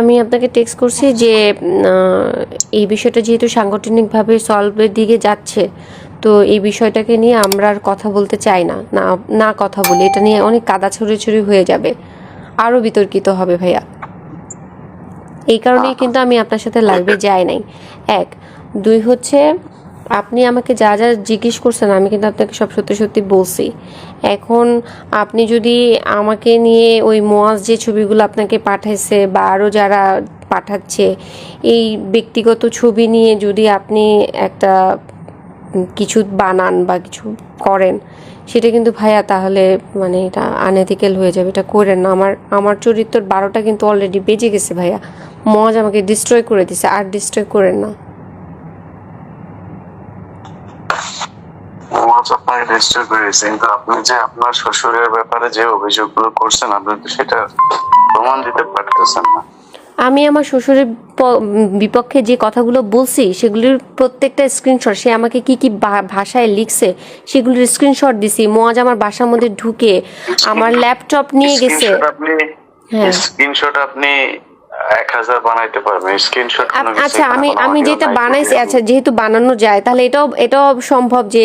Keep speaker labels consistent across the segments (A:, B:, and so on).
A: আমি আপনাকে টেক্সট করছি যে এই বিষয়টা যেহেতু সাংগঠনিকভাবে সলভের দিকে যাচ্ছে, তো এই বিষয়টাকে নিয়ে আমরা আর কথা বলতে চাই না, না না কথা বলি, এটা নিয়ে অনেক কাদা ছড়াছড়ি হয়ে যাবে, আরও বিতর্কিত হবে ভাইয়া। এই কারণেই কিন্তু আমি আপনার সাথে লাইভে যাই নাই। এক, দুই হচ্ছে আপনি আমাকে যা যা জিজ্ঞেস করছেন আমি কিন্তু আপনাকে সব সত্যি সত্যি বলছি। এখন আপনি যদি আমাকে নিয়ে ওই মোয়াজ যে ছবিগুলো আপনাকে পাঠাইছে বা আরও যারা পাঠাচ্ছে, এই ব্যক্তিগত ছবি নিয়ে যদি আপনি একটা কিছু বানান বা কিছু করেন, সেটা কিন্তু ভাইয়া তাহলে মানে এটা আনএথিক্যাল হয়ে যাবে, এটা করেন না। আমার চরিত্রের 12টা কিন্তু অলরেডি বেজে গেছে ভাইয়া, মজ আমাকে ডিস্ট্রয় করে দিছে, আর ডিস্ট্রয় করেন না।
B: আপনাকে ডিস্টার্ব করেছে, কিন্তু আপনি যে আপনার শ্বশুরের ব্যাপারে যে অভিযোগগুলো করছেন আপনি তো সেটা প্রমাণ দিতে পারতেছেন না।
A: আমি আমার শ্বশুরের বিপক্ষে যে কথাগুলো বলছি সেগুলির প্রত্যেকটা স্ক্রিনশট, সে আমাকে কি কি ভাষায় লিখছে সেগুলির স্ক্রিনশট দিছি। মজ আমার বাসার মধ্যে ঢুকে আমার ল্যাপটপ নিয়ে গেছে।
B: হ্যাঁ, স্ক্রিনশট আপনি 1000 বানাইতে পারবেন স্ক্রিনশট।
A: আচ্ছা, আমি যেটা বানাইছি, আচ্ছা যেহেতু বানানো যায় তাহলে এটাও সম্ভব যে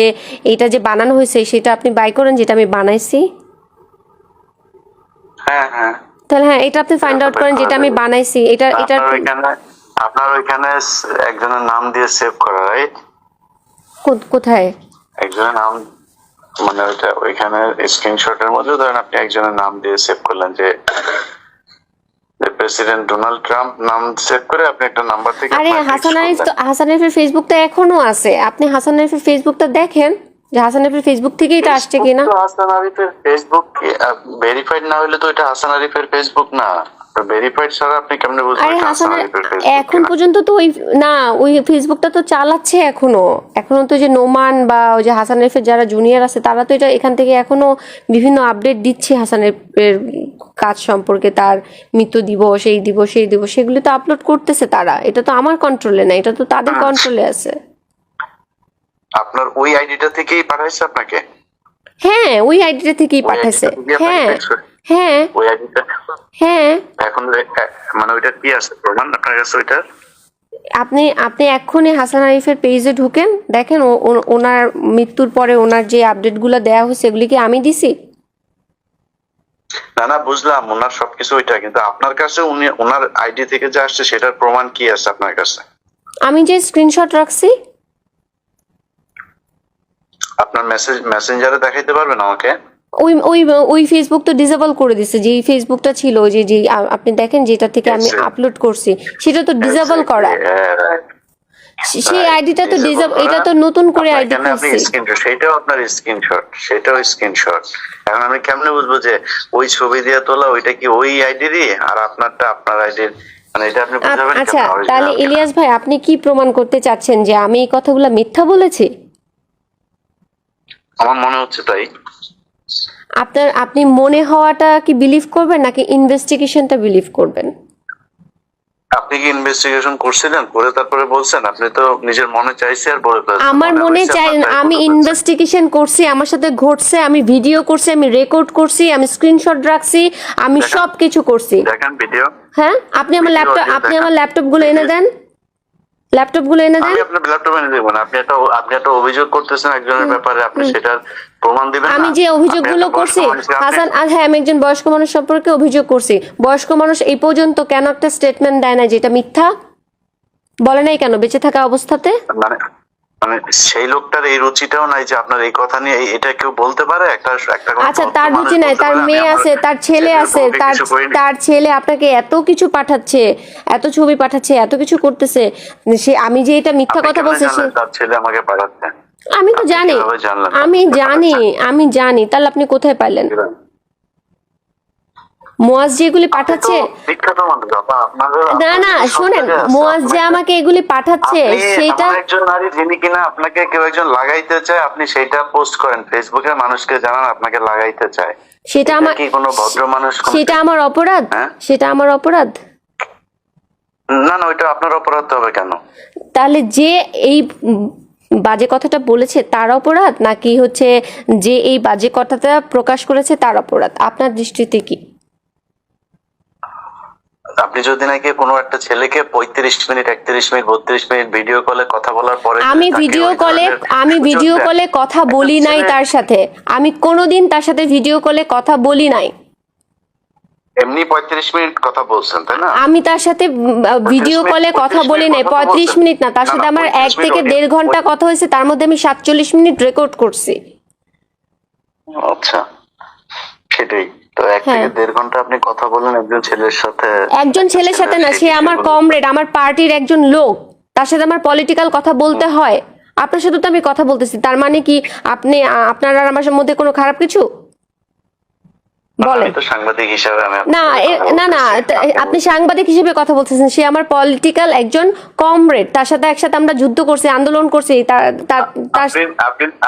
A: এটা যে বানানো হয়েছে সেটা আপনি বাই করেন যেটা আমি বানাইছি।
B: হ্যাঁ হ্যাঁ,
A: তাহলে হ্যাঁ, এটা আপনি ফাইন্ড আউট করেন যেটা আমি বানাইছি। এটা
B: আপনার ওইখানে একজনের নাম দিয়ে সেভ করা, রাইট?
A: কোথায়
B: একজনের নাম, মানে ওইখানে স্ক্রিনশটের মধ্যে ধরেন আপনি একজনের নাম দিয়ে সেভ করলেন যে প্রেসিডেন্ট ডোনাল্ড ট্রাম্প নাম সেভ করে আপনি একটা নাম্বার থেকে।
A: আরে হাসান আরিফের ফেসবুকটা এখনো আছে, আপনি হাসান আরিফের ফেসবুকটা দেখেন যে হাসান আরিফের ফেসবুক থেকে এটা আসছে কিনা।
B: হাসান আরিফের ফেসবুক ভেরিফাইড না হলে তো এটা হাসান আরিফের ফেসবুক না। ভেরিফাইড ছাড়া আপনি কেমনে বুঝবেন
A: আরে
B: এটা হাসান আরিফের ফেসবুক?
A: এখন পর্যন্ত তো ওই ফেসবুকটা তো চালাচ্ছে এখনো তো যে নোমান বা ওই যে হাসান আরিফের যারা জুনিয়র আছে তারা তো এটা এখান থেকে এখনো বিভিন্ন আপডেট দিচ্ছে হাসান আরিফের কাজ সম্পর্কে, তার মৃত্যু দিবস, এই দিবস সেই দিবস, সেগুলো তো আপলোড করতেছে তারা। এটা তো আমার কন্ট্রোলে না, এটা তো তাদের কন্ট্রোলে আছে।
B: আপনার ওই আইডিটা থেকেই পাঠাইছে আপনাকে?
A: হ্যাঁ, ওই আইডিটা থেকেই পাঠাইছে। হ্যাঁ হ্যাঁ
B: ওই আইডিটা।
A: হ্যাঁ,
B: এখন মানে ওইটা কি আছে প্রমাণ আপনার কাছে ওইটা?
A: আপনি এক্ষুনি হাসান আরিফের পেজে ঢুকেন, দেখেন ওনার মৃত্যুর পরে ওনার যে আপডেটগুলো দেওয়া হয়েছে এগুলি কি আমি দিছি?
B: না বুঝলাম ওনার সবকিছু ওইটা, কিন্তু আপনার কাছে ওনার আইডি থেকে যে আসছে সেটার প্রমাণ কি আছে আপনার কাছে?
A: আমি যে স্ক্রিনশট রাখছি।
B: আপনার মেসেঞ্জারে দেখাইতে পারবেন আমাকে?
A: ওই ফেসবুক তো ডিসেবল করে দিছে, যে ফেসবুকটা ছিল যে আপনি দেখেন যেটা থেকে আমি আপলোড করছি সেটা তো ডিসেবল করা। সেই আইডিটা তো ডিসেবল, এটা তো নতুন করে আইডি খুলছি।
B: সেটাও আপনার স্ক্রিনশট, সেটাও স্ক্রিনশট। এখন আমি কেমনে বুঝবো যে ওই ছবি দিয়ে তোলা ওইটা কি ওই আইডিরই আর আপনারটা আপনার আইডির? মানে এটা আপনি বুঝাবেন?
A: আচ্ছা তাহলে ইলিয়াস ভাই আপনি কি প্রমাণ করতে চাচ্ছেন যে আমি এই কথাগুলো মিথ্যা বলেছি?
B: আমার মনে হচ্ছে তাই।
A: আপনি মনে হওয়াটা কি বিলিভ করবেন নাকি ইনভেস্টিগেশনটা বিলিভ করবেন?
B: আপনি কি ইনভেস্টিগেশন করছিলেন, করে তারপরে বলছেন? আপনি তো নিজের মনে চাইছে আর বলে ফেলছেন।
A: আমার মনে চাই, আমি ইনভেস্টিগেশন করছি, আমার সাথে ঘটছে, আমি ভিডিও করছি, আমি রেকর্ড করছি, আমি স্ক্রিনশট রাখছি, আমি সবকিছু করছি।
B: দেখেন ভিডিও।
A: হ্যাঁ, আপনি আমার ল্যাপটপগুলো এনে দেন, ল্যাপটপগুলো এনে দেন।
B: আমি আপনার ল্যাপটপ এনে দেব না। আপনি একটা অভিযোগ করতেছেন একজনের ব্যাপারে, আপনি সেটার প্রমাণ দিবেন না?
A: আমি যে অভিযোগগুলো করছি হাসান, হ্যাঁ আমি একজন বয়স্ক মানুষ সম্পর্কে অভিযোগ করছি। বয়স্ক মানুষ এই পর্যন্ত কেন একটা স্টেটমেন্ট দেয় না যেটা মিথ্যা? বলে নাই কেন বেঁচে থাকা অবস্থাতে?
B: মানে সেই লোকটার এই রুচিটাও নাই যে আপনার এই কথা নিয়ে এটা কেউ বলতে পারে একটা।
A: আচ্ছা, তার রুচি নাই, তার মেয়ে আছে, তার ছেলে আছে, তার ছেলে আপনাকে এত কিছু পাঠাচ্ছে, এত ছবি পাঠাচ্ছে, এত কিছু করতেছে, সে আমি যে এটা মিথ্যা কথা বলছি
B: তার ছেলে আমাকে পাঠাচ্ছে?
A: আমি তো জানি, আমি জানি। তাহলে আপনি কোথায় পাইলেন? মোয়াজ যেগুলি পাঠাচ্ছে, না শুনেন, মোয়াজ যে আমাকে এগুলি পাঠাচ্ছে সেটা
B: একজন নারী যিনি কিনা আপনাকে কেউ একজন লাগাইতে চায়, আপনি সেটা পোস্ট করেন ফেসবুকে, মানুষকে জানান আপনাকে লাগাইতে চায়,
A: সেটা আমার
B: কি কোনো ভদ্র মানুষ?
A: সেটা আমার অপরাধ? সেটা আমার অপরাধ
B: না, ওইটা আপনার অপরাধ হবে কেন?
A: তাহলে যে এই বাজে কথাটা বলেছে তার অপরাধ, নাকি হচ্ছে যে এই বাজে কথাটা প্রকাশ করেছে তার অপরাধ আপনার দৃষ্টিতে কি?
B: আপনি যদি নাকি কোনো একটা ছেলেকে 35 মিনিট 31 মিনিট 32 মিনিট ভিডিও কলে কথা বলার পরে
A: আমি
B: যদি তাকে
A: ভিডিও
B: ওই
A: কলে
B: ধরনের সুযোগ দেন,
A: কলে কথা বলি নাই
B: ছেলে-
A: তার সাথে, আমি কোনোদিন তার সাথে ভিডিও কলে কথা বলি নাই।
B: এমনি 35 মিনিট কথা বলছেন তাই না?
A: আমি তার সাথে ভিডিও কলে কথা বলি নাই 35 মিনিট না, তার সাথে আমার 1 থেকে 1.5 ঘন্টা কথা হয়েছে, তার মধ্যে আমি 47 মিনিট রেকর্ড করছি।
B: আচ্ছা, সেটাই তো 1
A: হ্যাঁ।
B: থেকে 1.5 ঘন্টা আপনি কথা বলেন একজন ছেলের সাথে।
A: একজন ছেলের সাথে না, সে আমার কমরেড, আমার পার্টির একজন লোক, তার সাথে আমার পলিটিক্যাল কথা বলতে হয়। আপনার সাথে তো আমি কথা বলতেছি, তার মানে কি আপনি আপনার আর আমার মধ্যে কোনো খারাপ কিছু বলেন?
B: আমি তো সাংবাদিক হিসাবে আমি
A: না না না,
B: আপনি
A: আপনি সাংবাদিক হিসেবে কথা বলতেছেন, সে আমার পলিটিক্যাল একজন কমরেড, তার সাথে একসাথে আমরা যুদ্ধ করছি, আন্দোলন করছি।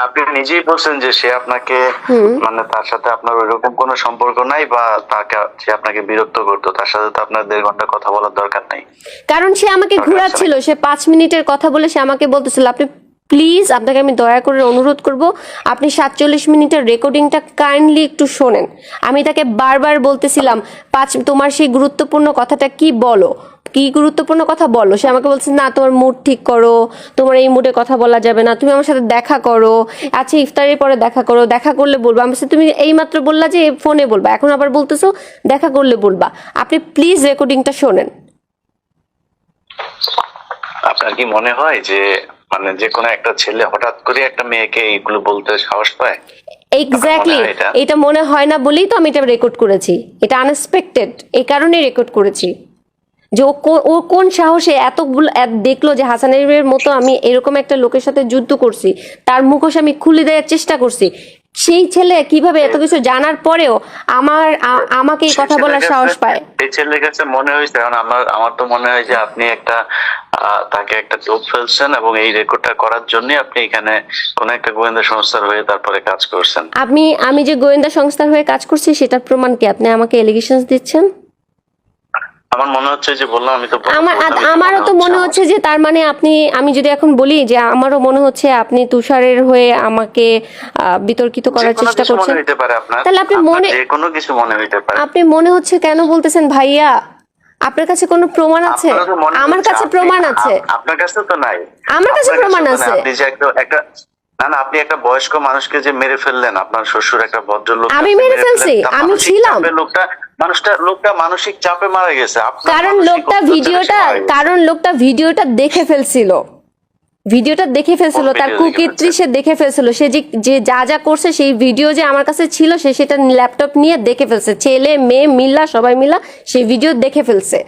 B: আপনি নিজেই বলছেন যে সে আপনাকে মানে তার সাথে আপনার ওইরকম কোনো সম্পর্ক নাই বা তাকে সে আপনাকে বিরক্ত করতো, তার সাথে তো আপনার 1.5 ঘন্টা কথা বলার দরকার নাই।
A: কারণ সে আমাকে ঘোরাচ্ছিল, সে 5 মিনিটের কথা বলে সে আমাকে বলতেছিল আপনি প্লিজ, আপনাকে আমি দয়া করে অনুরোধ করব আপনি 47 মিনিটের রেকর্ডিংটা কাইন্ডলি একটু শোনেন। আমি তাকে বারবার বলতেছিলাম তোমার সেই গুরুত্বপূর্ণ কথাটা কি বলো, কি গুরুত্বপূর্ণ কথা বলো। সে আমাকে বলছে না তোমার মুড ঠিক করো, তোমার এই মুডে কথা বলা যাবে না, তুমি আমার সাথে দেখা করো, আচ্ছা ইফতারের পরে দেখা করো, দেখা করলে বলবা। আমার সাথে তুমি এইমাত্র বললা যে ফোনে বলবা, এখন আবার বলতেছো দেখা করলে বলবা। আপনি প্লিজ রেকর্ডিংটা শোনেন।
B: আপনার কি মনে হয় যে মানে যে কোনো একটা ছেলে হঠাৎ করে একটা মেয়েকে এইগুলো বলতে সাহস পায়?
A: এক্স্যাক্টলি, এটা মনে হয় না বলেই তো আমি এটা রেকর্ড করেছি। এটা আনএক্সপেক্টেড, এই কারণেই রেকর্ড করেছি যে ও কোন সাহসে এতগুলো দেখলো যে হাসানের মতো আমি এরকম একটা লোকের সাথে যুদ্ধ করছি, তার মুখোশ আমি খুলে দেওয়ার চেষ্টা করছি। সেই ছেলে কিভাবে এত কিছু জানার পরেও আমাকে এই কথা বলার সাহস পায়?
B: এই ছেলের কাছে মনে হয়েছে, কারণ আমার তো মনে হয় যে আপনি একটা তাকে একটা টোপ ফেলছেন এবং এই রেকর্ডটা করার জন্য আপনি এখানে কোন একটা গোয়েন্দা সংস্থার হয়ে তারপরে কাজ করছেন।
A: আমি যে গোয়েন্দা সংস্থার হয়ে কাজ করছি সেটার প্রমাণ কি আপনি আমাকে এলিগেশনস দিচ্ছেন?
B: আমার মনে হচ্ছে যে বললাম আমি তো
A: আমারও তো মনে হচ্ছে যে তার মানে আমি যদি এখন বলি যে আমারও মনে হচ্ছে আপনি তুষারের হয়ে আমাকে বিতর্কিত করার চেষ্টা করছেন। তাহলে আপনি
B: কোনো কিছু মনে হইতে পারে।
A: আপনি মনে হচ্ছে কেন বলতেছেন ভাইয়া? আপনার কাছে কোনো প্রমাণ আছে? আমার কাছে প্রমাণ আছে।
B: আপনার কাছে তো নাই।
A: আমার কাছে প্রমাণ আছে।
B: আপনি যে একটা না আপনি একটা বয়স্ক মানুষকে যে মেরে ফেললেন, আপনার শ্বশুর একটা ভদ্রলোক,
A: আমি মেরে ফেলছি? আমি ছিলাম?
B: লোকটা মানসিক চাপে মারা গেছে।
A: কারণ লোকটা ভিডিওটা দেখে ফেলছিল, তার কুকীর্তি সে দেখে ফেলছিল। সে যে যা করছে সেই ভিডিও যে আমার কাছে ছিল, সে সেটা ল্যাপটপ নিয়ে দেখে ফেলছে। ছেলে মেয়ে মিলা সবাই মিলা সেই ভিডিও দেখে ফেলছে।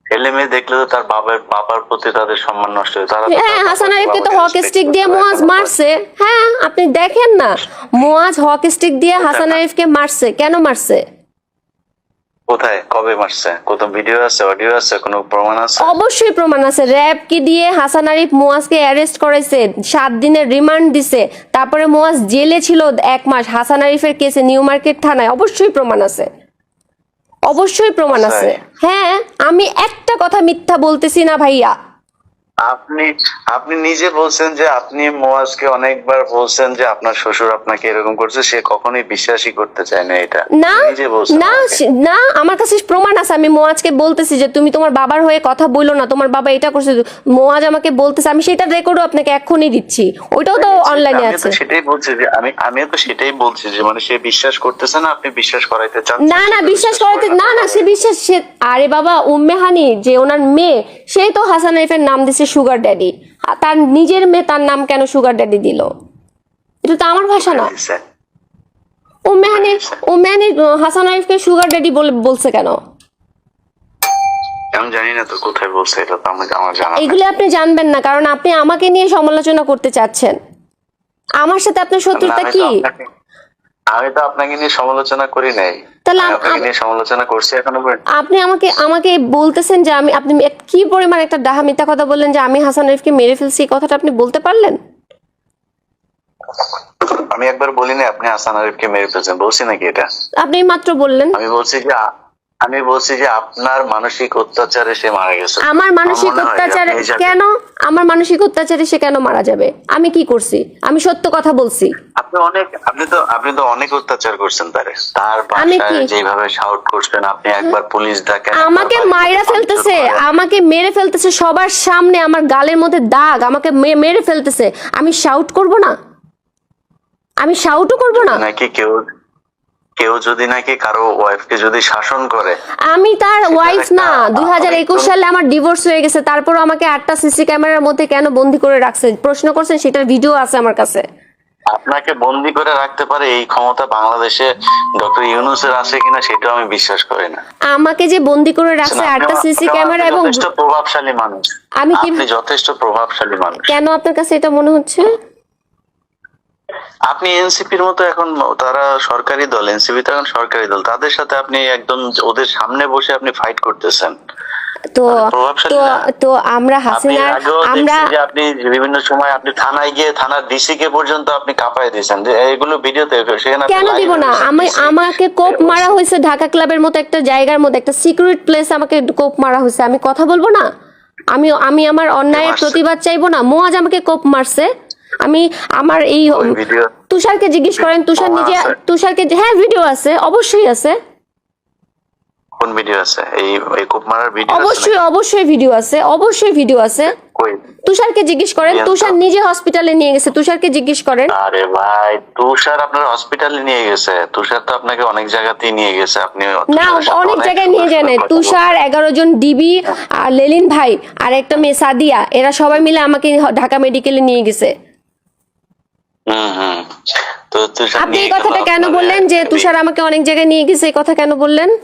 B: ছেলে মেয়ে দেখলে তো তার বাবার প্রতি তাদের সম্মান নষ্ট হয়।
A: হ্যাঁ, হাসান আরিফকে তো হক স্টিক দিয়ে মুয়াজ মারছে। হ্যাঁ, আপনি দেখেন না, মুয়াজ হক স্টিক দিয়ে হাসান আরিফকে মারছে। কেন মারছে?
B: কোথায়, কবে মারছে? কত ভিডিও আছে, অডিও আছে, কোনো প্রমাণ আছে?
A: অবশ্যই প্রমাণ আছে। র‍্যাব কি দিয়ে হাসান আরিফ মুয়াজকে অ্যারেস্ট করেছে, 7 দিনের রিমান্ড দিছে, তারপরে মুয়াজ জেলে ছিল 1 মাস হাসান আরিফের কেসে নিউ মার্কেট থানায়। অবশ্যই প্রমাণ আছে, অবশ্যই প্রমাণ আছে। হ্যাঁ, আমি একটা কথা মিথ্যা বলতেছি না ভাইয়া।
B: আপনি নিজে বলছেন যে আপনি মুয়াজকে অনেকবার বলছেন যে আপনার শ্বশুর আপনাকে এরকম করছে, সে কখনোই বিশ্বাসই করতে চায় না এটা।
A: না, আমার কাছে প্রমাণ আছে। আমি মুয়াজকে বলতেছি যে তুমি তোমার বাবার হয়ে কথা বইলো না, তোমার বাবা এটা করছে। মুয়াজ আমাকে বলতেছে, আমি সেটা রেকর্ডও আপনাকে এখনই দিচ্ছি, ওইটাও তো অনলাইনে আছে।
B: সেটাই বলছি যে আমিও তো সেটাই বলছি যে মানে সে বিশ্বাস করতেছে না, আপনি বিশ্বাস করাইতে চান।
A: না বিশ্বাস করাইতে না সে বিশ্বাস। আরে বাবা, উম্মে হানি যে ওনার মেয়ে, সেই তো হাসান আরিফের নাম দিছে সুগার ড্যাডি। তার নিজের মেয়ে তার নাম কেন সুগার ড্যাডি দিল? এটা তো আমার ভাষা না। উম্মে হানি হাসান আরিফকে সুগার ড্যাডি বলছে কেন?
B: আমি জানি না তো কোথায় বলছে, এটা তো আমার জানা।
A: এগুলো আপনি জানবেন না, কারণ আপনি আমাকে নিয়ে সমালোচনা করতে চাচ্ছেন। আমার সাথে আপনার শত্রুতা কি?
B: আমি তো আপনাকে নিয়ে সমালোচনা করি নাই।
A: তাহলে
B: আপনাকে নিয়ে সমালোচনা করছি এখনো পর্যন্ত।
A: আপনি আমাকে বলতেছেন যে আপনি কি পরিমাণ একটা ডাহা মিথ্যা কথা বললেন যে আমি হাসান আরিফকে মেরে ফেলছি। এই কথাটা আপনি বলতে পারলেন?
B: আমি একবার বলিনি আপনি হাসান আরিফকে মেরে ফেলছেন, বলছি নাকি এটা?
A: আপনি মাত্র বললেন।
B: আমি বলছি যে আমি বলছি যে আপনার মানসিক অত্যাচারে সে মারা গেছে।
A: আমার মানসিক
B: আমার মনে হয়
A: অত্যাচারে
B: আপনি যাকে-
A: কেন? আমার মানসিক অত্যাচারে সে কেন মারা যাবে? আমি কি করছি? আমি সত্য কথা বলছি।
B: আপনি তো অনেক অত্যাচার করছেন তার
A: আমি
B: বাসায়
A: কি?
B: যেভাবে শাউট করছেন, আপনি একবার পুলিশ ডাকেন, একবার
A: আমাকে
B: বাড়িতে
A: মাইরা
B: ভাঙচুর
A: ফেলতেছে,
B: করেন।
A: আমাকে মেরে ফেলতেছে সবার সামনে, আমার গালের মধ্যে দাগ, আমাকে মেরে ফেলতেছে। আমি শাউট করব না? আমি শাউটও করব না?
B: নাকি কেউ কেউ যদি নাকি কারো ওয়াইফকে যদি শাসন করে,
A: আমি তার
B: সেটার
A: ওয়াইফ
B: একটা
A: না। 2021 সালে আমার ডিভোর্স হয়ে গেছে, তারপর আমাকে 8টা সিসি ক্যামেরার মধ্যে কেন বন্দি করে রাখছে প্রশ্ন করছেন, সেটার ভিডিও আছে আমার কাছে।
B: আপনাকে বন্দি করে রাখতে পারে এই ক্ষমতা বাংলাদেশে ডক্টর ইউনূসের আছে কিনা সেটাও আমি বিশ্বাস করি না।
A: আমাকে যে বন্দি করে রাখছে 8টা সিসি ক্যামেরা, এবং
B: যথেষ্ট প্রভাবশালী মানুষ,
A: আমি কি
B: আপনি যথেষ্ট প্রভাবশালী মানুষ।
A: কেন আপনার কাছে এটা মনে হচ্ছে?
B: আপনি এনসিপির মতো এখন তারা সরকারি দল, এনসিপি তো এখন সরকারি দল, তাদের সাথে আপনি একদম ওদের সামনে বসে আপনি ফাইট করতেছেন।
A: তো
B: প্রভাবশালী
A: তো
B: না।
A: তো আমরা
B: আপনি
A: হাসিনার
B: আগেও
A: আমরা
B: দেখছি যে আপনি বিভিন্ন সময় আপনি থানায় গিয়ে থানার ডিসি কে পর্যন্ত আপনি কাঁপায় দিয়েছেন, যে এগুলো ভিডিওতে সেখানে আপনি
A: কেন
B: live
A: দিব না?
B: হয়েছেন,
A: আমি
B: DC
A: আমাকে কোপ মারা হয়েছে ঢাকা ক্লাবের মতো একটা জায়গার মধ্যে, একটা সিক্রেট প্লেস, আমাকে কোপ মারা হয়েছে। আমি কথা বলবো না? আমি আমি আমার অন্যায়ের
B: মারছে?
A: প্রতিবাদ চাইবো না? মোয়াজ আমাকে কোপ মারছে। আমি আমার এই
B: ওই ভিডিও
A: তুষারকে জিজ্ঞেস করেন, তুষার
B: প্রমাণ
A: নিজে,
B: আছে?
A: তুষারকে, হ্যাঁ ভিডিও আছে, অবশ্যই আছে,
B: কোন ভিডিও আছে? এই কুপ মারার ভিডিও আছে
A: অবশ্যই অবশ্যই ভিডিও আছে, অবশ্যই ভিডিও আছে।
B: নাকি? কই?
A: তুষারকে জিজ্ঞেস করেন,
B: Yes,
A: তুষার
B: sir.
A: নিজে হসপিটালে নিয়ে গেছে, তুষারকে জিজ্ঞেস করেন।
B: আরে ভাই, তুষার আপনার হসপিটালে নিয়ে গেছে? তুষার তো আপনাকে অনেক জায়গাতেই নিয়ে গেছে, আপনি
A: না,
B: তুষারের সাথে
A: অনেক
B: অনেক
A: জায়গায় নিয়ে
B: সুন্দর
A: যায় নাই।
B: কথা
A: তুষার, 11 জন ডিবি, আর লেলিন ভাই, আর একটা মেয়ে সাদিয়া, এরা সবাই মিলে আমাকে ঢাকা মেডিকেলে নিয়ে গেছে।
B: হুম। তো তুষার
A: আপনি
B: নিয়ে
A: এই কথাটা
B: গেল
A: কেন
B: আপনার
A: বললেন যে তুষার আমাকে অনেক জায়গায় নিয়ে গেছে? এই কথা কেন বললেন?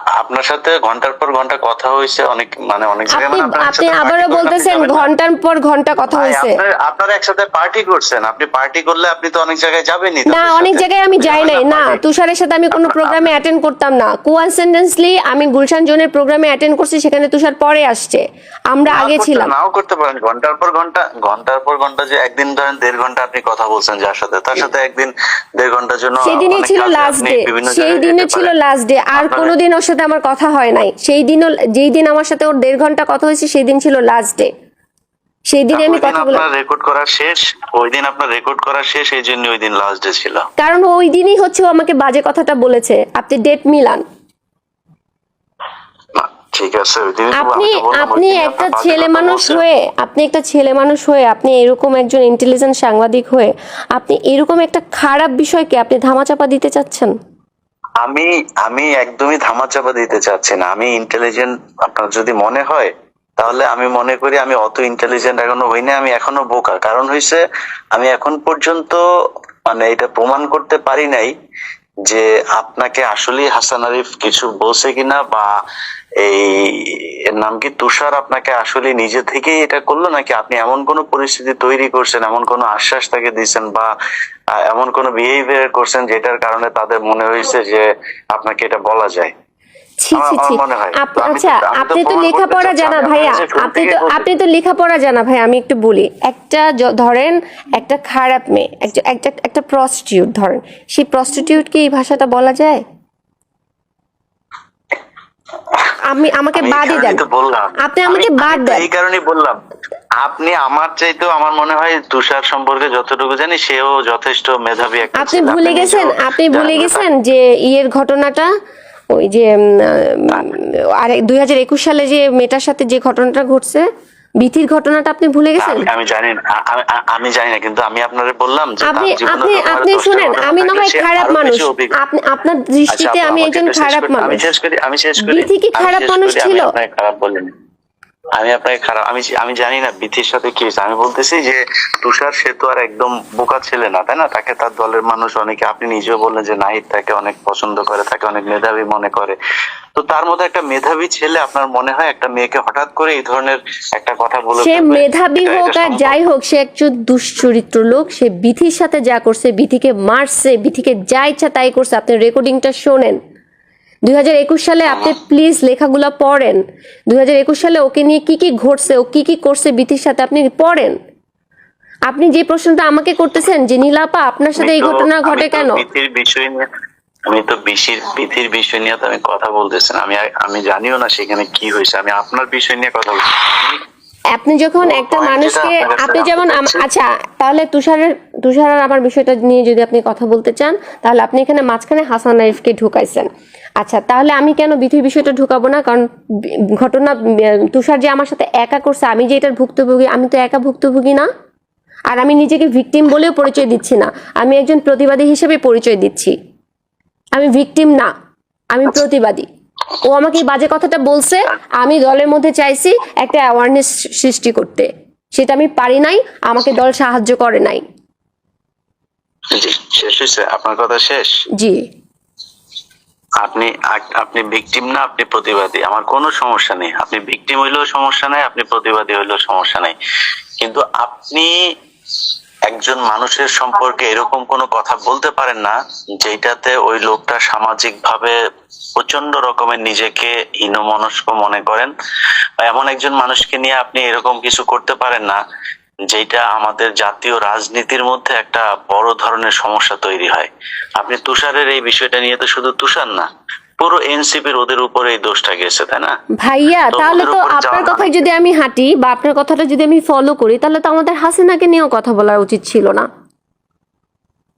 B: আপনার সাথে ঘন্টার পর ঘন্টা কথা হয়েছে অনেক, মানে অনেক জায়গায়,
A: আপনি
B: মানে আপনার
A: আপনি
B: একসাথে
A: আবারও
B: party করলে আপনি
A: বলতেছেন
B: যাবেন না?
A: ঘন্টার পর ঘন্টা কথা
B: ভাই,
A: হয়েছে।
B: আপনারা একসাথে পার্টি করছেন, আপনি পার্টি করলে আপনি তো অনেক জায়গায় যাবেনই
A: না,
B: তাদের
A: অনেক
B: সাথে।
A: জায়গায় আমি যাই নাই। না,
B: party?
A: তুষারের সাথে আমি কোনো প্রোগ্রামে অ্যাটেন্ড করতাম না। কোইন্সিডেন্টলি আমি গুলশান জোনের প্রোগ্রামে অ্যাটেন্ড করছি, সেখানে তুষার পরে আসছে, আমরা আগে ছিলাম।
B: নাও করতে পারেন, ঘন্টার পর ঘন্টা যে একদিন ধরেন 1.5 ঘন্টা আপনি কথা বলছেন যার সাথে, তার সাথে একদিন 1.5 ঘন্টার জন্য
A: সেদিনই
B: অনেক
A: ছিল
B: কাজে
A: লাস্ট
B: আপনি
A: ডে,
B: বিভিন্ন
A: সেই
B: জায়গায়
A: দিনে
B: যেতে
A: ছিল
B: পারেন।
A: Last day. আর
B: আপনার-
A: কোনোদিন ওর সাথে আমার কথা হয় নাই। সেই দিনও, যেই দিন আমার সাথে ওর 1.5 ঘন্টা কথা হয়েছে, সেই দিন ছিল লাস্ট ডে। সেই দিনে আমি
B: ওই দিন
A: কথা বলে,
B: আপনার রেকর্ড করা শেষ, ওই দিন আপনার রেকর্ড করা শেষ, এই জন্য ওই দিন লাস্ট ডে ছিল।
A: কারণ ওই দিনই হচ্ছে ও আমাকে বাজে কথাটা বলেছে। আপনি ডেট মিলান।
B: না, ঠিক আছে, ওই দিনই তো
A: আপনি
B: আমি তো বললাম, ওই
A: আপনি
B: দিনই
A: একটা
B: আপনার বাজে
A: ছেলে
B: কথা
A: মানুষ
B: বলছেন।
A: হয়ে, আপনি একটা ছেলে মানুষ হয়ে, আপনি এরকম একজন ইন্টেলিজেন্ট সাংবাদিক হয়ে, আপনি এরকম একটা খারাপ বিষয়কে আপনি ধামাচাপা দিতে চাচ্ছেন?
B: আমি একদমই ধামাচাপা দিতে চাচ্ছি না। আমি ইন্টেলিজেন্ট আপনার যদি মনে হয়, তাহলে আমি মনে করি আমি অত ইন্টেলিজেন্ট এখনো হইনি, আমি এখনো বোকা। কারণ হইছে আমি এখন পর্যন্ত মানে এটা প্রমাণ করতে পারি নাই যে আপনাকে আসলে হাসান আরিফ কিছু বলছে কিনা, বা এই এর নাম কি তুষার আপনাকে আসলে নিজে থেকেই এটা করলো, নাকি আপনি এমন কোনো পরিস্থিতি তৈরি করছেন, এমন কোনো আশ্বাস তাকে দিয়েছেন, বা এমন কোনো বিহেভিয়ার করছেন যেটার কারণে তাদের মনে হয়েছে যে আপনাকে এটা বলা যায়।
A: ছি ছি ছি।
B: আমার মনে হয়।
A: আচ্ছা,
B: আমি তো
A: আপনি তো
B: প্রমাণ করতে
A: লেখাপড়া
B: চাচ্ছি,
A: জানা
B: আমি
A: ভাইয়া,
B: আপনাকে শুরু
A: আপনি
B: থেকে
A: তো
B: বলছি।
A: আপনি তো লেখাপড়া জানা ভাই। আমি একটু বলি, একটা ধরেন একটা খারাপ মেয়ে, একটা একটা প্রস্টিটিউট ধরেন, সেই প্রস্টিটিউটকে এই ভাষাটা বলা যায়? আমাকে
B: আমি এই
A: বাদই
B: কারণেই
A: দেন,
B: তো বললাম।
A: আপনি আমাকে
B: আমি
A: বাদ
B: তো
A: দেন।
B: এই কারণেই বললাম, আপনি আমার চাইতেও আমার মনে হয় তুষার সম্পর্কে যতটুকু জানি, সেও যথেষ্ট মেধাবী একটা
A: আপনি
B: ছেলে।
A: ভুলে গেছেন,
B: নিজেও
A: আপনি
B: জানেন
A: ভুলে
B: যে
A: গেছেন যে ইয়ের ঘটনাটা, ওই যে আর 2021 সালে যে মেয়েটার সাথে যে ঘটনাটা ঘটছে, বিথির ঘটনাটা আপনি ভুলে গেছেন?
B: আমি জানি না, আমি জানি না, কিন্তু আমি আপনারে বললাম যে
A: আপনি
B: তার জীবনে
A: আপনি
B: হয়তো আরো
A: আপনি
B: 10টা
A: শুনেন,
B: ঘটনা
A: আমি না
B: থাকলে
A: হয়
B: সে
A: খারাপ
B: আরো
A: মানুষ,
B: বেশি অভিজ্ঞ।
A: আপনি আপনার
B: আচ্ছা
A: দৃষ্টিতে
B: আপু,
A: আমি
B: আমাকে
A: একজন
B: একটু শেষ
A: খারাপ
B: করতে-
A: মানুষ।
B: আমি শেষ করি।
A: বিথি কি
B: আমি
A: খারাপ
B: শেষ
A: মানুষ
B: করি,
A: ছিল?
B: আমি আপনাকে খারাপ বলিনি। আমি আপনাকে খারাপ, আমি জানি না বিথির সাথে কি হয়েছে। আমি বলতেছি যে তুষার সে তো আর একদম বোকা ছেলে না, তাই না? তাকে তার দলের মানুষ অনেকে, আপনি নিজেও বললেন যে নাহিদ তাকে অনেক পছন্দ করে, তাকে অনেক মেধাবী মনে করে। তো তার মধ্যে একটা মেধাবী ছেলে, আপনার মনে হয় একটা মেয়েকে হঠাৎ করে এই ধরনের একটা কথা বলে
A: সে
B: ফেলবে?
A: মেধাবী
B: এটা
A: হোক আর
B: সম্ভব?
A: যাই হোক, সে একজন দুশ্চরিত্র লোক। সে বিথির সাথে যা করছে, বিথিকে মারছে, বিথিকে যা ইচ্ছা তাই করছে। আপনি রেকর্ডিংটা শোনেন। 2021 সালে আপনি প্লিজ লেখাগুলা পড়েন। 2021 সালে ওকে নিয়ে কি কি ঘটছে, ও কি কি করছে বিথির সাথে, আপনি পড়েন। আপনি যে প্রশ্নটা আমাকে করতেছেন যে নীলাপা আপনার সাথে এই ঘটনা ঘটে কেন,
B: বিথির বিষয় নিয়ে আমি তো বিধির বিষয় নিয়ে তো আমি কথা বলতেছি না। আমি জানিও না সেখানে কি হয়েছে, আমি আপনার বিষয় নিয়ে কথা বলছি।
A: আপনি যখন একটা
B: point
A: মানুষকে,
B: যেটা আপনার কাছে
A: আপনি যেমন
B: জানতে চাচ্ছি।
A: আচ্ছা তাহলে তুষার আর আমার বিষয়টা নিয়ে যদি আপনি কথা বলতে চান, তাহলে আপনি এখানে মাঝখানে হাসান আরিফকে ঢুকাইছেন। আচ্ছা তাহলে আমি কেন বিধির বিষয়টা ঢুকাবো না? কারণ ঘটনা তুষার যে আমার সাথে একা করছে, আমি যে এটার ভুক্তভোগী, আমি তো একা ভুক্তভোগী না। আর আমি নিজেকে ভিকটিম বলেও পরিচয় দিচ্ছি না, আমি একজন প্রতিবাদী হিসেবে পরিচয় দিচ্ছি। আমি ভিকটিম না, আমি প্রতিবাদী। ও আমাকে এই বাজে কথাটা বলছে, আমি দলের মধ্যে চাইছি একটা অ্যাওয়ারনেস সৃষ্টি করতে, সেটা আমি পারি নাই, আমাকে দল সাহায্য করে নাই।
B: জি, শেষ হয়েছে আপনার কথা শেষ?
A: জি
B: আপনি আপনি ভিকটিম না, আপনি প্রতিবাদী, আমার কোনো সমস্যা নেই। আপনি ভিকটিম হইলেও সমস্যা নাই, আপনি প্রতিবাদী হইলেও সমস্যা নাই, কিন্তু আপনি একজন মানুষের সম্পর্কে এরকম কোনো কথা বলতে পারেন না যেটাতে ওই লোকটা সামাজিক ভাবে প্রচন্ড রকমের নিজেকে হীনমনস্ক মনে করেন, বা এমন একজন মানুষকে নিয়ে আপনি এরকম কিছু করতে পারেন না যেটা আমাদের জাতীয় রাজনীতির মধ্যে একটা বড় ধরনের সমস্যা তৈরি হয়। আপনি তুষারের এই বিষয়টা নিয়ে তো শুধু তুষার না, পুরো এনসিপির ওদের উপরে এই দোষটা গেছে, তাই না?
A: ভাইয়া,
B: তো
A: তাহলে
B: ওদের
A: তো
B: উপরে
A: আপনার
B: যাওয়া
A: কথায়
B: মানে
A: যদি আমি হাঁটি বা আপনার কথাটা যদি আমি ফলো করি, তাহলে তো আমাদের হাসিনাকে নিয়েও কথা বলা উচিত ছিল না।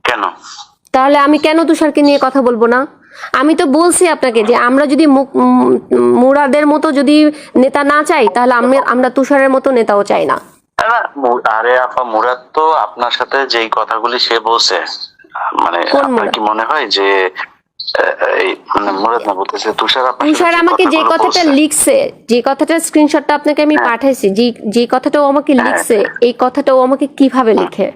B: কেন?
A: তাহলে আমি কেন তুষারকে নিয়ে কথা বলবো না? আমি তো বলছি আপনাকে যে আমরা যদি মুরাদের মতো যদি নেতা না চাই, তাহলে আমরা তুষারের মতো নেতাও চাই না।
B: না, আরে আপা, মুরাদ তো আপনার সাথে যেই কথাগুলি সে বলছে, মানে
A: কোন
B: আপনার
A: মুরাদ?
B: কি মনে হয় যে এই মানে মুরাদ না বলতেছে তুষার আপনার সাথে
A: তুষার
B: যে
A: আমাকে যে
B: কথাগুলো
A: কথাটা
B: বলছে,
A: লিখছে, যে কথাটার স্ক্রিনশটটা আপনাকে আমি পাঠাইছি, যে কথাটা ও আমাকে লিখছে, এই কথাটা ও আমাকে কিভাবে লিখে?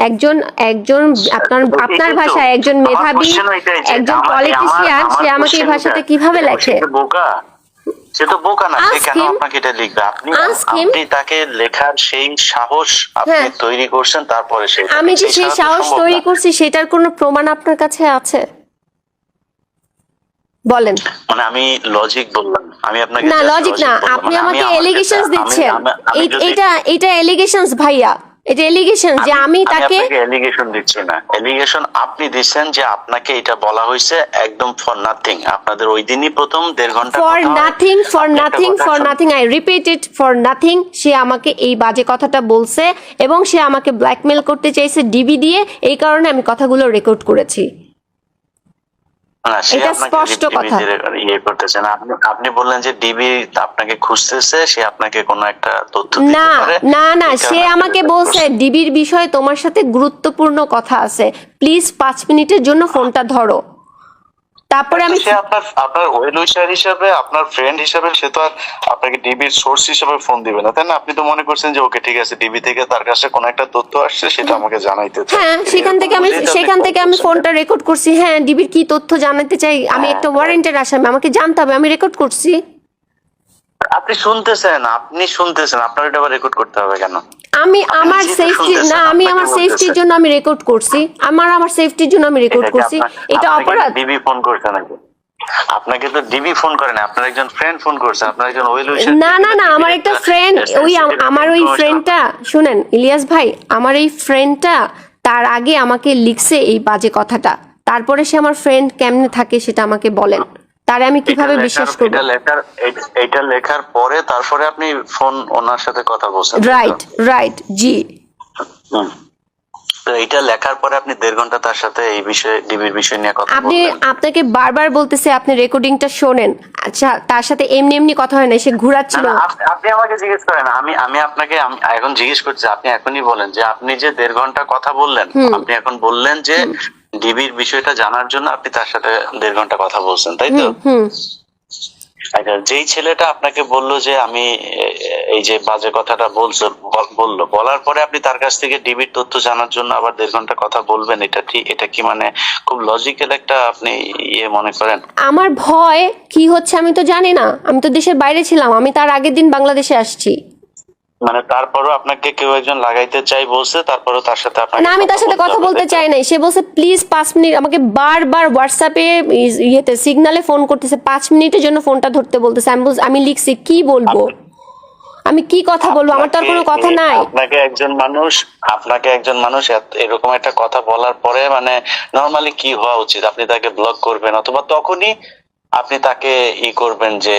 A: একজন একজন আপনার আপনার
B: এটাই তো
A: ভাষায় একজন
B: আমার
A: মেধাবী,
B: question ওইটাই যে
A: একজন
B: আমার
A: পলিটিশিয়ান, সে আমাকে এই
B: question
A: ভাষাতে
B: এটা।
A: কিভাবে
B: দেখো,
A: লেখে?
B: সে তো বোকা, সে তো বোকা না, সে
A: Ask
B: কেন
A: him,
B: আপনাকে এটা লিখবে? আপনি
A: ask him.
B: আপনি তাকে লেখার সেই সাহস আপনি
A: হ্যাঁ,
B: তৈরি করছেন, তারপরে সে
A: আমি যে সেই
B: ছাড়া তো
A: সাহস
B: সম্ভব
A: তৈরি
B: না।
A: করছি, সেটার কোনো প্রমাণ আপনার কাছে আছে? বলেন।
B: মানে আমি লজিক বললাম, আমি আপনাকে
A: না
B: just
A: লজিক না,
B: logic বললাম।
A: আপনি
B: মানে আমি
A: আমাকে
B: আমার
A: এলিগেশনস
B: ক্ষেত্রে-
A: দিচ্ছেন।
B: আমি যদি
A: এটা এলিগেশনস ভাইয়া, এটা এলিগেশন যে আমি তাকে
B: আপনাকে এলিগেশন দিচ্ছি না, এলিগেশন আপনি দিচ্ছেন যে আপনাকে এটা বলা হয়েছে একদম ফর নাথিং। আপনাদের ওই দিনই প্রথম 1.5 ঘন্টা
A: ফর
B: কথা হয়,
A: নাথিং, ফর
B: আপনি একটা
A: নাথিং,
B: কথা
A: ফর
B: শুনুন।
A: Nothing, I repeat it, for nothing. সে আমাকে এই বাজে কথাটা বলছে এবং সে আমাকে ব্ল্যাকমেল করতে চাইছে ডিবি দিয়ে, এই কারণে আমি কথাগুলো রেকর্ড করেছি।
B: না, সে
A: এটা
B: আপনাকে
A: স্পষ্ট কথা।
B: ইয়ে করতেছে না। আপনি বললেন যে ডিবি আপনাকে খুঁজতেছে, সে আপনাকে কোনো একটা তথ্য দিতে
A: না
B: পারে,
A: না না,
B: এই
A: সে
B: কারণে আপনি
A: আমাকে
B: request
A: বলছে
B: করছেন।
A: ডিবির বিষয়ে তোমার সাথে গুরুত্বপূর্ণ কথা আছে, প্লিজ 5 মিনিটের জন্য ফোনটা ধরো। তারপরে আমি
B: সে আপনার ওয়েল উইশার হিসাবে, আপনার ফ্রেন্ড হিসাবে সে তো আর আপনাকে ডিবির সোর্স হিসাবে ফোন দিবে না, তাই না? আপনি তো মনে করছেন যে ওকে ঠিক আছে, ডিবি থেকে তার কাছে কোনো একটা তথ্য আসছে, সেটা আমাকে জানাইতে চায়।
A: হ্যাঁ, সেখান থেকে আমি ফোনটা রেকর্ড করছি। হ্যাঁ, ডিবির কি তথ্য জানাতে চাই, আমি একটা ওয়ারেন্টের আসামি, আমাকে জানতে হবে, আমি রেকর্ড করছি।
B: আপনি শুনতেছেন, আপনার এটা আবার রেকর্ড করতে হবে কেন?
A: আমি
B: আপনি
A: আমার
B: নিজেই তো
A: সেফটি
B: শুনতেছেন,
A: না, আমি
B: আপনাকে
A: আমার সেফটির
B: বলতেছে।
A: জন্য আমি রেকর্ড করছি, আমার সেফটির জন্য আমি রেকর্ড করছি। এটা অপরাধ?
B: ডিবি ফোন করছে নাকি? আপনাকে তো ডিবি ফোন করে না, আপনার একজন ফ্রেন্ড ফোন করছে, আপনার একজন ওয়েল উইশার।
A: না না না, আমার একটা ফ্রেন্ড, আমার ওই ফ্রেন্ডটা, শুনেন ইলিয়াস ভাই, আমার এই ফ্রেন্ডটা তার আগে আমাকে লিখছে এই বাজে কথাটা, তারপরে সে আমার ফ্রেন্ড কেমনে থাকে সেটা আমাকে বলেন, তারে আমি কিভাবে বিশ্বাস করব?
B: এটা লেখার পরে তারপরে আপনি ফোন ওনার সাথে কথা বলছেন, তাই তো?
A: রাইট রাইট, জি।
B: হুম। তো এটা লেখার পরে আপনি 1.5 ঘন্টা তার সাথে এই বিষয়ে, ডিবির বিষয় নিয়ে কথা বললেন।
A: আপনাকে বারবার বলতেছে আপনি রেকর্ডিংটা শোনেন। আচ্ছা, তার সাথে এমনি এমনি কথা হয় না, সে ঘুরাচ্ছিল।
B: না, আপনি আমাকে জিজ্ঞেস করেন, আমি আপনাকে এখন জিজ্ঞেস করছি, আপনি এখনই বলেন যে আপনি যে 1.5 ঘন্টা কথা বললেন, আপনি এখন বললেন যে ডিবির বিষয়টা জানার জন্য আপনি তার সাথে 1.5 ঘন্টা কথা বলছেন, তাই তো?
A: হুম।
B: আচ্ছা, যেই ছেলেটা আপনাকে বললো যে আমি এই যে বাজে কথাটা বলার পরে আপনি তার কাছ থেকে ডিবির তথ্য জানার জন্য আবার 1.5 ঘন্টা কথা বলবেন, এটা কি মানে খুব লজিক্যাল একটা আপনি ইয়ে মনে করেন?
A: আমার ভয় কি হচ্ছে আমি তো জানি না, আমি তো দেশের বাইরে ছিলাম, আমি তার আগের দিন বাংলাদেশে আসছি।
B: মানে তারপরও আপনাকে কেউ একজন লাগাইতে চাই বলছে, তারপরও তার সাথে আপনাকে
A: না, আমি তার সাথে কথা বলতে চাই নাই, সে বলছে প্লিজ 5 মিনিট, আমাকে বারবার হোয়াটসঅ্যাপে ইয়েতে সিগনালে ফোন করতেছে, 5 মিনিটের জন্য ফোনটা ধরতে বলতেছে। আমি লিখছি কি বলবো, আমি কি কথা বলবো? আমার তো আর কোনো কথা নাই।
B: আপনাকে একজন মানুষ এরকম একটা কথা বলার পরে মানে নরমালি কি হওয়া উচিত? আপনি তাকে ব্লক করবেন অথবা তখনই আপনি তাকে করবেন যে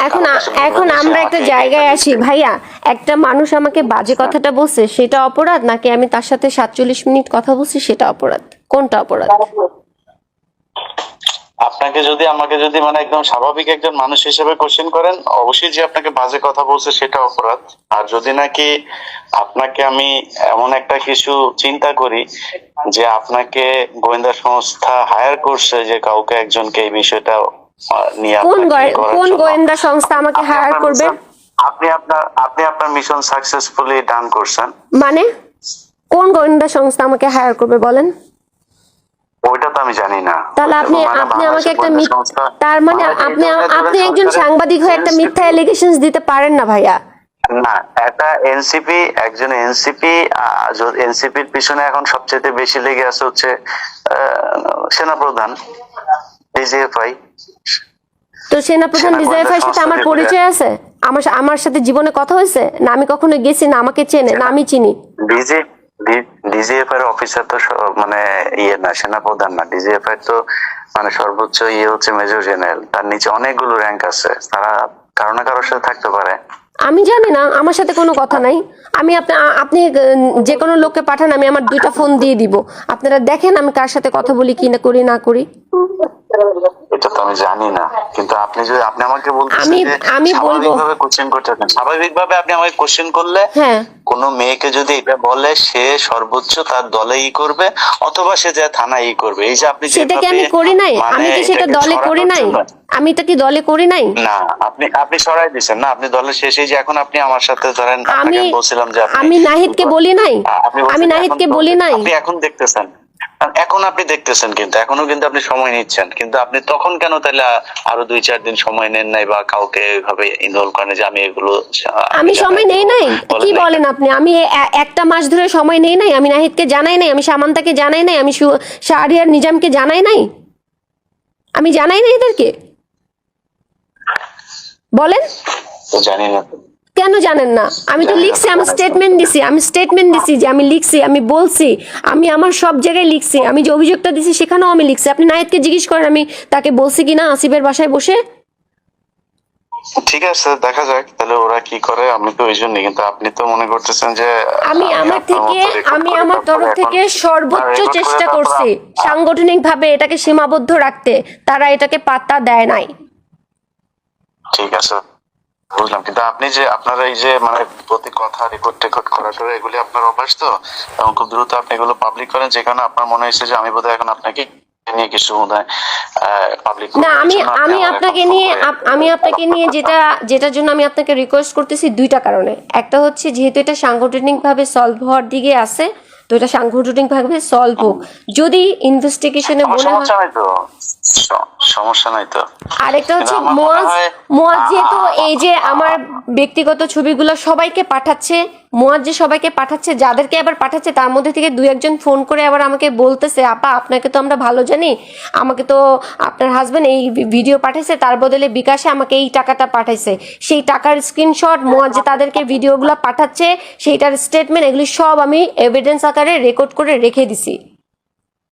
A: এখন
B: কারো কাছে
A: এখন
B: বলবেন যে
A: আমরা
B: সে
A: একটা
B: আমাকে
A: জায়গায়
B: এটা
A: আসি
B: দিচ্ছে।
A: ভাইয়া, একটা মানুষ আমাকে বাজে কথাটা বলছে সেটা অপরাধ, নাকি আমি তার সাথে 47 মিনিট কথা বলছি সেটা অপরাধ? কোনটা অপরাধ?
B: আমাকে যদি মানে একদম স্বাভাবিক একজন মানুষ হিসেবে কোশ্চেন করেন, অবশ্যই যে আপনাকে বাজে কথা বলছে সেটা অপরাধ। আর যদি নাকি আপনাকে আমি এমন একটা কিছু চিন্তা করি যে আপনাকে গোয়েন্দা সংস্থা হায়ার করছে যে কাউকে একজনকে এই বিষয়টা নিয়ে আপনাকে করার
A: কোন
B: জন্য,
A: গোয়েন্দা সংস্থা আমাকে
B: আপনি
A: হায়ার
B: আপনার
A: করবে?
B: মিশন আপনি আপনার মিশন সাকসেসফুলি ডান করছেন।
A: মানে কোন গোয়েন্দা সংস্থা আমাকে হায়ার করবে বলেন?
B: ওইটা তো আমি জানি না।
A: তাহলে আপনি
B: মানে
A: আপনি আমাকে
B: বাংলাদেশের
A: একটা
B: গোয়েন্দা সংস্থা
A: তার মানে আপনি আপনি একজন সাংবাদিক হয়ে একটা মিথ্যা এলিগেশনস দিতে পারেন না ভাইয়া।
B: না, এটা এনসিপি, একজন এনসিপির পিছনে এখন সবচেয়ে বেশি লেগে আছে হচ্ছে সেনাপ্রধান ডিজিএফআই।
A: তো সেনাপ্রধান ডিজিএফআই এর সাথে আমার পরিচয় আছে? আমার সাথে জীবনে কথা হয়েছে? না আমি কখনো গেছি, না আমাকে চেনে, না আমি চিনি?
B: ডিজিএফআই এর অফিসার তো মানে না, সেনাপ্রধান না। ডিজিএফআই তো মানে সর্বোচ্চ হচ্ছে মেজর জেনারেল, তার নিচে অনেকগুলো র্যাঙ্ক আছে, তারা কারো না কারোর সাথে থাকতে পারে।
A: আমি জানি না, আমার সাথে কোনো কথা নাই। আমি আপনি যে কোনো লোককে পাঠান, আমি আমার 2টা ফোন দিয়ে দিব, আপনারা দেখেন আমি কার সাথে কথা বলি কি না করি না করি।
B: এটা তো আমি জানি না, কিন্তু আপনি আমাকে বলতেছেন যে
A: আমি বলবো
B: স্বাভাবিকভাবে কোশ্চেন করতেছেন, স্বাভাবিকভাবে আপনি আমাকে কোশ্চেন করলে
A: হ্যাঁ,
B: কোনো মেয়েকে যদি এটা বলে সে সর্বোচ্চ তার দলে করবে অথবা সে যা থানা করবে। এই যে আপনি
A: সেটা কি আমি করি নাই? আমি কি সেটা দলে করি নাই? আমি এটা কি দলে করি নাই?
B: না, আপনি সরাই দিচ্ছেন না, আপনি দলের শেষে যে এখন আপনি আমার সাথে ধরেন
A: আমি
B: বলছিলাম যে
A: আমি নাহিদকে বলি নাই, আমি নাহিদকে বলি নাই।
B: আপনি এখন দেখতেছেন, কিন্তু এখনো কিন্তু আপনি সময় নিচ্ছেন, কিন্তু আপনি তখন কেন তাহলে আরো 2-4 দিন সময় নেন নাই বা কাউকে এইভাবে ইনভলভ করেন যে আমি এগুলো
A: আমি সময় নেই নাই? কি বলেন আপনি? আমি একটা মাস ধরে সময় নেই নাই? আমি নাহিদকে জানাই নাই, আমি সামান্তাকে জানাই নাই, আমি শাহরিয়ার নিজামকে জানাই নাই? আমি জানাই নাই এদেরকে? বলেন।
B: জানি না
A: কেন জানেন না? আমি তো লিখছি, আমি স্টেটমেন্ট দিছি যে আমি লিখছি, আমি বলছি, আমি আমার সব জায়গায় লিখছি, আমি যে অভিযোগটা দিছি সেখানেও আমি লিখছি। আপনি নাহিদকে জিজ্ঞেস করেন আমি তাকে বলছি কিনা আসিফের বাসায় বসে।
B: ঠিক আছে, দেখা যাক তাহলে ওরা কি করে। আমি তো ওই জন্য, কিন্তু আপনি তো মনে করতেছেন যে
A: আমি আমার তরফ থেকে সর্বোচ্চ চেষ্টা করছি সাংগঠনিক ভাবে এটাকে সীমাবদ্ধ রাখতে, তারা এটাকে পাত্তা দেয় নাই।
B: ঠিক আছে, বুঝলাম, কিন্তু আপনি যে আপনারা এই যে মানে প্রতি কথা রেকর্ড করা সরে এগুলি আপনার অভ্যাস তো, এবং খুব দ্রুত আপনি এগুলো পাবলিক করেন, যেখানে আপনার মনে হয়েছে যে আমি বোধহয় এখন আপনাকে নিয়ে কিছু পাবলিক
A: না, আমি আপনাকে নিয়ে যেটার জন্য আমি আপনাকে রিকোয়েস্ট করতেছি 2টা কারণে। একটা হচ্ছে যেহেতু এটা সাংগঠনিক ভাবে সলভ হওয়ার দিকে আছে, তো এটা সাংগঠনিক ভাবে সলভ হোক। যদি ইনভেস্টিগেশনে মনে হয়
B: সমস্যা নাই তো।
A: আরেকটা হচ্ছে মুয়াজ যেহেতু এই যে আমার ব্যক্তিগত ছবিগুলো সবাইকে পাঠাচ্ছে, মুয়াজ যে সবাইকে পাঠাচ্ছে, যাদেরকে আবার পাঠাচ্ছে তার মধ্যে থেকে 2-1 ফোন করে আবার আমাকে বলতেছে, আপা আপনাকে তো আমরা ভালো জানি, আমাকে তো আপনার হাজবেন্ড এই ভিডিও পাঠাইছে, তার বদলে বিকাশে আমাকে এই টাকাটা পাঠাইছে, সেই টাকার স্ক্রিনশট, মুয়াজ যে তাদেরকে ভিডিওগুলো পাঠাচ্ছে সেইটার স্টেটমেন্ট, এগুলি সব আমি এভিডেন্স আকারে রেকর্ড করে রেখে দিছি।